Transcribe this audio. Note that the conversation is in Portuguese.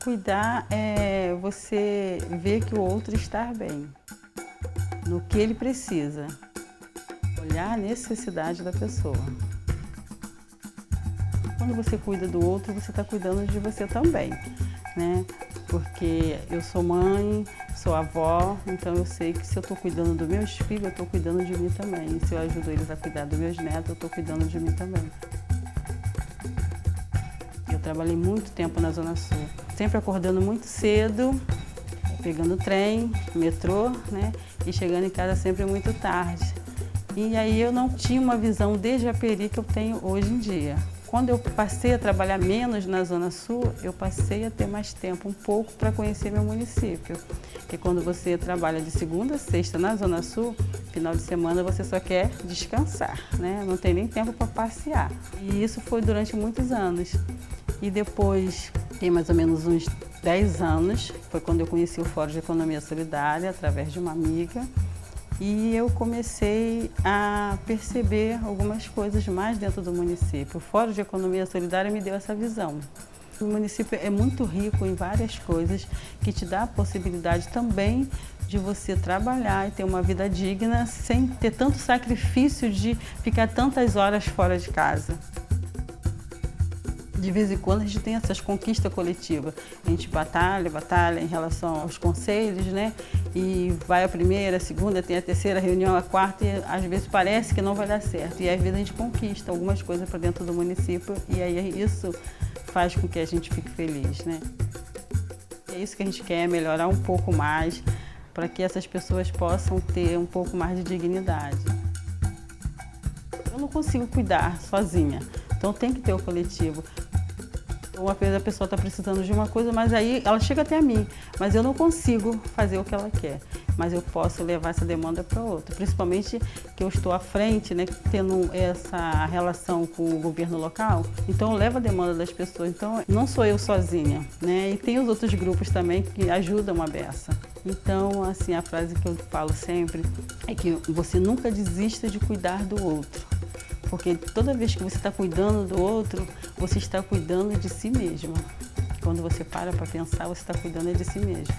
Cuidar é você ver que o outro está bem, no que ele precisa, olhar a necessidade da pessoa. Quando você cuida do outro, você está cuidando de você também, né? Porque eu sou mãe, sou avó, então eu sei que se eu estou cuidando dos meus filhos, eu estou cuidando de mim também. E se eu ajudo eles a cuidar dos meus netos, eu estou cuidando de mim também. Eu trabalhei muito tempo na Zona Sul, sempre acordando muito cedo, pegando trem, metrô, né? E chegando em casa sempre muito tarde. E aí eu não tinha uma visão de Japeri que eu tenho hoje em dia. Quando eu passei a trabalhar menos na Zona Sul, eu passei a ter mais tempo, um pouco, para conhecer meu município. Porque quando você trabalha de segunda a sexta na Zona Sul, final de semana você só quer descansar, né? Não tem nem tempo para passear. E isso foi durante muitos anos. E depois, tem mais ou menos uns 10 anos, foi quando eu conheci o Fórum de Economia Solidária, através de uma amiga. E eu comecei a perceber algumas coisas mais dentro do município. O Fórum de Economia Solidária me deu essa visão. O município é muito rico em várias coisas que te dá a possibilidade também de você trabalhar e ter uma vida digna sem ter tanto sacrifício de ficar tantas horas fora de casa. De vez em quando a gente tem essas conquistas coletivas. A gente batalha em relação aos conselhos, né? E vai a primeira, a segunda, tem a terceira reunião, a quarta, e às vezes parece que não vai dar certo. E às vezes a gente conquista algumas coisas para dentro do município e aí isso faz com que a gente fique feliz, né? É isso que a gente quer, melhorar um pouco mais, para que essas pessoas possam ter um pouco mais de dignidade. Eu não consigo cuidar sozinha, então tem que ter o coletivo. Uma vez a pessoa está precisando de uma coisa, mas aí ela chega até a mim, mas eu não consigo fazer o que ela quer. Mas eu posso levar essa demanda para outra, principalmente que eu estou à frente, né, tendo essa relação com o governo local, então eu levo a demanda das pessoas. Então não sou eu sozinha, né, e tem os outros grupos também que ajudam a beça. Então, assim, a frase que eu falo sempre é que você nunca desista de cuidar do outro. Porque toda vez que você está cuidando do outro, você está cuidando de si mesma. Quando você para pensar, você está cuidando de si mesma.